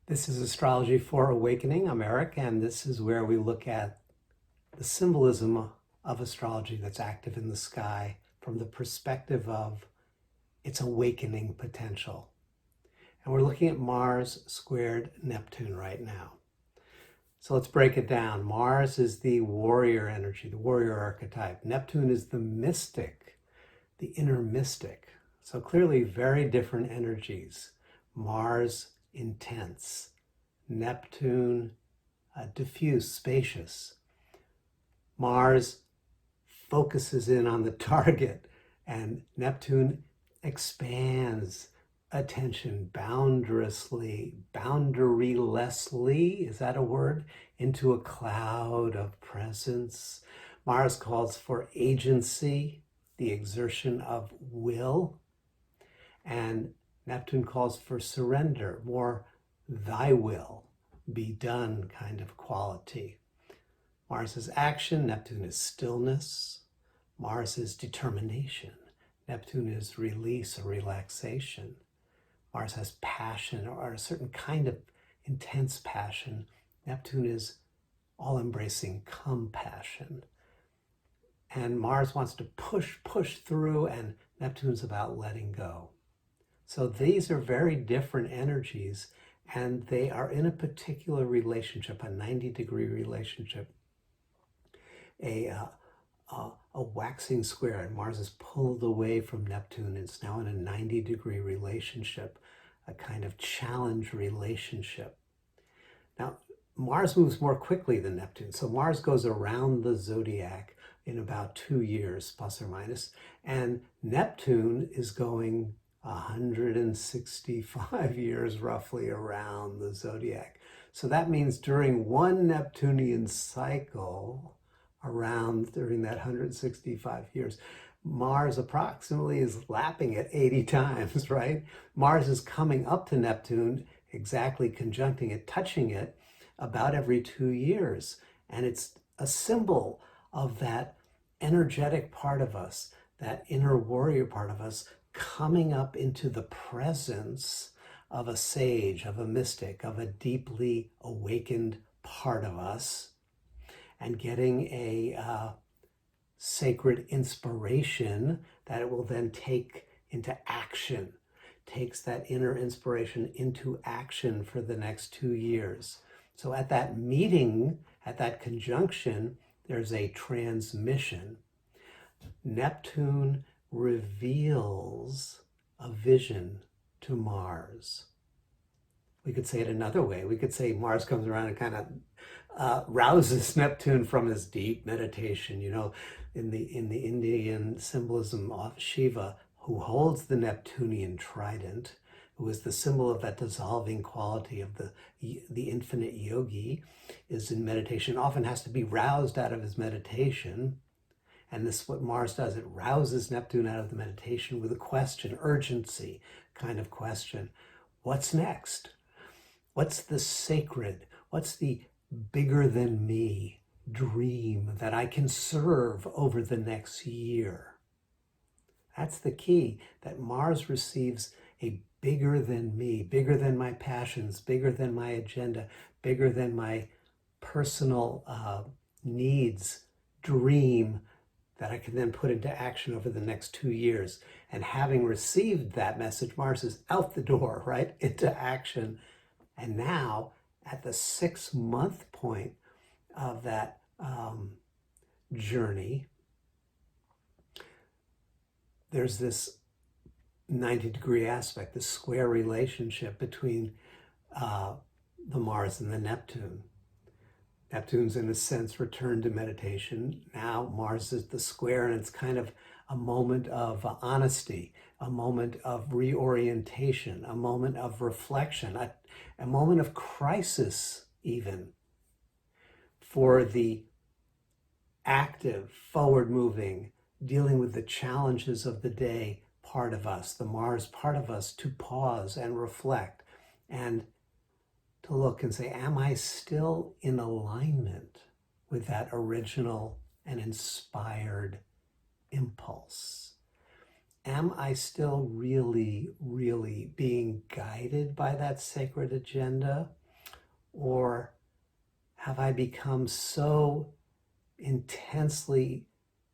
This is Astrology for Awakening. I'm Eric, and this is where we look at the symbolism of astrology that's active in the sky from the perspective of its awakening potential. And we're looking at Mars squared Neptune right now. So let's break it down. Mars is the warrior energy, the warrior archetype. Neptune is the mystic, the inner mystic. So clearly very different energies. Mars, intense. Neptune, diffuse, spacious. Mars focuses in on the target, and Neptune expands attention boundarylessly, is that a word? Into a cloud of presence. Mars calls for agency, the exertion of will, and Neptune calls for surrender, more thy will be done kind of quality. Mars is action, Neptune is stillness. Mars is determination, Neptune is release or relaxation. Mars has passion or a certain kind of intense passion. Neptune is all-embracing compassion. And Mars wants to push through, and Neptune's about letting go. So these are very different energies, and they are in a particular relationship, a 90-degree relationship, a waxing square, and Mars is pulled away from Neptune. It's now in a 90-degree relationship, a kind of challenge relationship. Now, Mars moves more quickly than Neptune. So Mars goes around the zodiac in about 2 years, plus or minus, and Neptune is going 165 years roughly around the zodiac. So that means during one Neptunian cycle, during that 165 years, Mars approximately is lapping it 80 times, right? Mars is coming up to Neptune, exactly conjuncting it, touching it about every 2 years. And it's a symbol of that energetic part of us, that inner warrior part of us, coming up into the presence of a sage, of a mystic, of a deeply awakened part of us, and getting a sacred inspiration that it will then take into action, takes that inner inspiration into action for the next 2 years. So at that meeting, at that conjunction, there's a transmission. Neptune reveals a vision to Mars. We could say it another way. We could say Mars comes around and kind of rouses Neptune from his deep meditation. You know, in the Indian symbolism of Shiva, who holds the Neptunian trident, who is the symbol of that dissolving quality of the infinite yogi, is in meditation, often has to be roused out of his meditation. And this is what Mars does. It rouses Neptune out of the meditation with a question, urgency kind of question. What's next? What's the sacred? What's the bigger than me dream that I can serve over the next year? That's the key, that Mars receives a bigger than me, bigger than my passions, bigger than my agenda, bigger than my personal needs, dream that I can then put into action over the next 2 years. And having received that message, Mars is out the door, right, into action. And now, at the 6-month point of that journey, there's this 90-degree aspect, this square relationship between the Mars and the Neptune. Neptune's, in a sense, returned to meditation. Now Mars is the square, and it's kind of a moment of honesty, a moment of reorientation, a moment of reflection, a moment of crisis even, for the active, forward-moving, dealing with the challenges of the day part of us, the Mars part of us, to pause and reflect and to look and say, am I still in alignment with that original and inspired impulse? am I still really, really being guided by that sacred agenda? Or have I become so intensely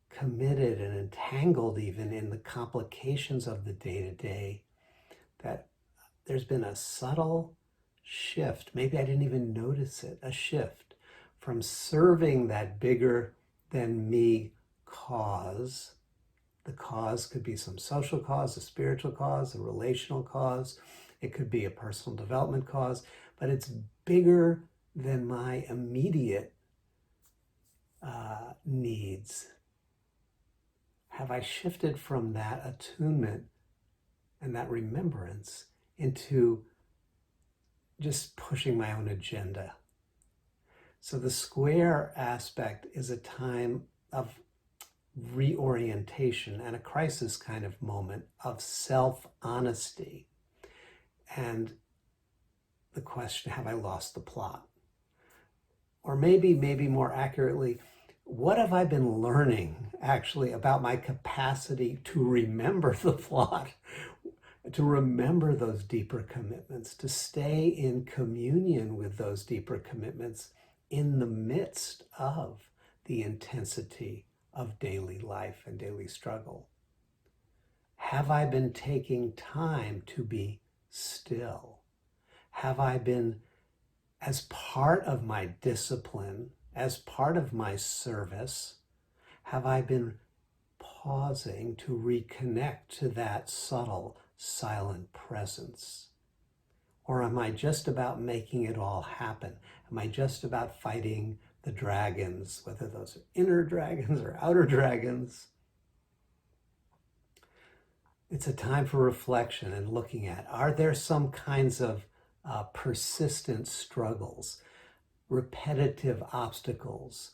committed and entangled even in the complications of the day-to-day that there's been a subtle shift, maybe I didn't even notice it, a shift from serving that bigger than me cause. The cause could be some social cause, a spiritual cause, a relational cause. It could be a personal development cause, but it's bigger than my immediate needs. Have I shifted from that attunement and that remembrance into just pushing my own agenda? So the square aspect is a time of reorientation and a crisis kind of moment of self-honesty. And the question, have I lost the plot? Or maybe more accurately, what have I been learning actually about my capacity to remember the plot, to remember those deeper commitments, to stay in communion with those deeper commitments in the midst of the intensity of daily life and daily struggle? Have I been taking time to be still? Have I been, as part of my discipline, as part of my service, have I been pausing to reconnect to that subtle, silent presence? Or am I just about making it all happen? Am I just about fighting the dragons, whether those are inner dragons or outer dragons? It's a time for reflection and looking at, are there some kinds of persistent struggles, repetitive obstacles,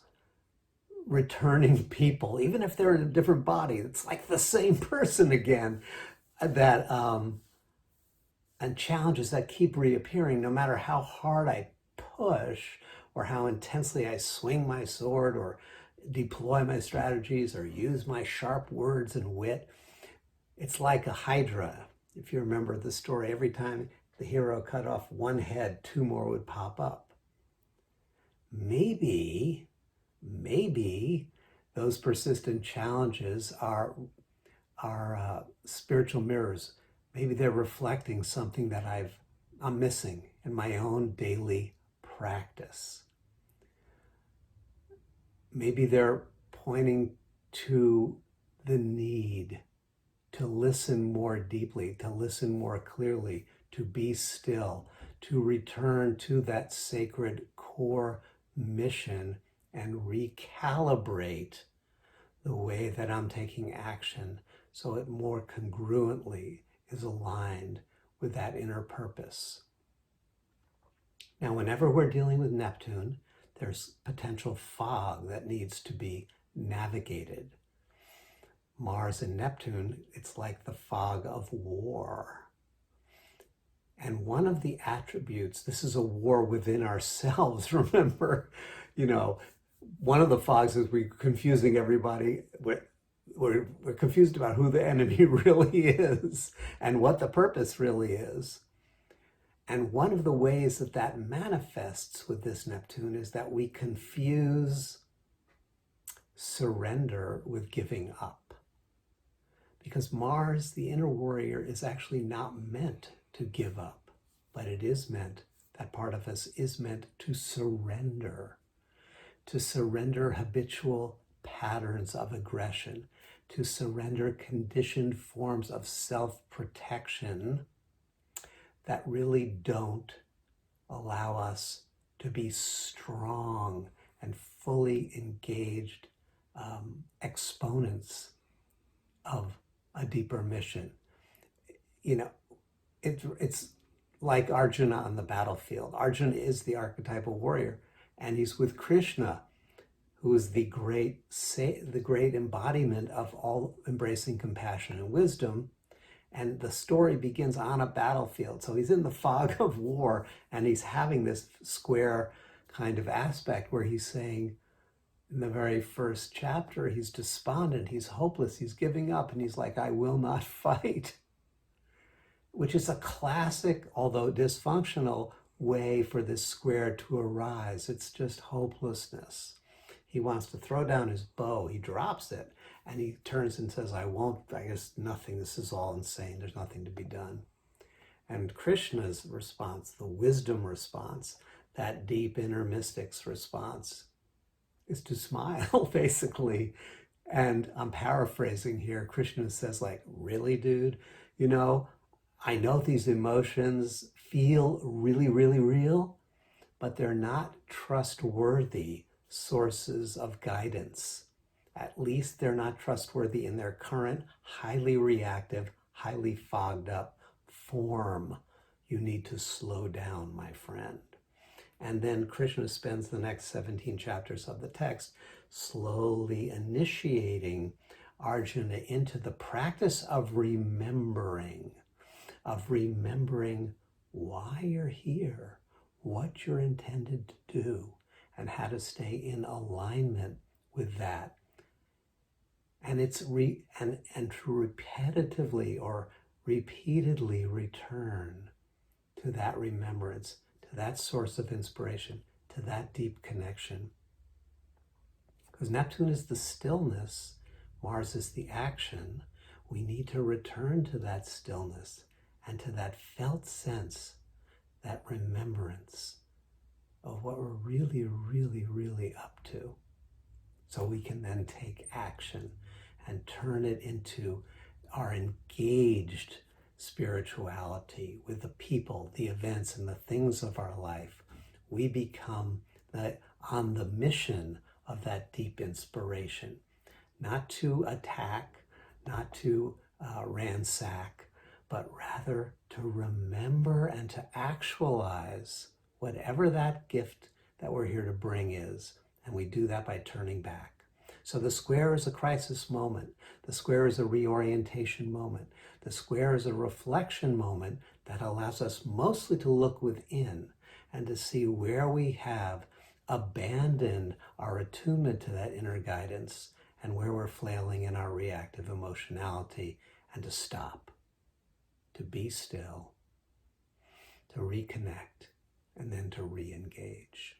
returning people, even if they're in a different body, it's like the same person again, that and challenges that keep reappearing no matter how hard I push or how intensely I swing my sword or deploy my strategies or use my sharp words and wit. It's like a hydra. If you remember the story, every time the hero cut off one head, two more would pop up. Maybe those persistent challenges are spiritual mirrors. Maybe they're reflecting something that I'm missing in my own daily practice. Maybe they're pointing to the need to listen more deeply, to listen more clearly, to be still, to return to that sacred core mission and recalibrate the way that I'm taking action so it more congruently is aligned with that inner purpose. Now, whenever we're dealing with Neptune, there's potential fog that needs to be navigated. Mars and Neptune, it's like the fog of war. And one of the attributes, this is a war within ourselves, remember, one of the fogs is we're confusing everybody. We're confused about who the enemy really is and what the purpose really is. And one of the ways that manifests with this Neptune is that we confuse surrender with giving up. Because Mars, the inner warrior, is actually not meant to give up, but it is meant, that part of us is meant to surrender habitual patterns of aggression, to surrender conditioned forms of self-protection that really don't allow us to be strong and fully engaged exponents of a deeper mission. It's like Arjuna on the battlefield. Arjuna is the archetypal warrior, and he's with Krishna, who is the great embodiment of all embracing compassion and wisdom. And the story begins on a battlefield. So he's in the fog of war, and he's having this square kind of aspect where he's saying, In the very first chapter, he's despondent, he's hopeless, he's giving up, and he's like, I will not fight, which is a classic, although dysfunctional, way for this square to arise. It's just hopelessness. He wants to throw down his bow, he drops it, and he turns and says, I won't, I guess nothing, this is all insane, there's nothing to be done. And Krishna's response, the wisdom response, that deep inner mystic's response, is to smile, basically. And I'm paraphrasing here. Krishna says, like, really, dude? You know, I know these emotions feel really, really real, but they're not trustworthy sources of guidance. At least they're not trustworthy in their current, highly reactive, highly fogged up form. You need to slow down, my friend. And then Krishna spends the next 17 chapters of the text slowly initiating Arjuna into the practice of remembering why you're here, what you're intended to do, and how to stay in alignment with that. And it's and to repetitively or repeatedly return to that remembrance, to that source of inspiration, to that deep connection. Because Neptune is the stillness, Mars is the action. We need to return to that stillness and to that felt sense, that remembrance of what we're really, really, really up to. So we can then take action and turn it into our engaged spirituality with the people, the events, and the things of our life. We become on the mission of that deep inspiration, not to attack, not to ransack, but rather to remember and to actualize whatever that gift that we're here to bring is. And we do that by turning back. So the square is a crisis moment. The square is a reorientation moment. The square is a reflection moment that allows us mostly to look within and to see where we have abandoned our attunement to that inner guidance and where we're flailing in our reactive emotionality, and to stop, to be still, to reconnect, and then to re-engage.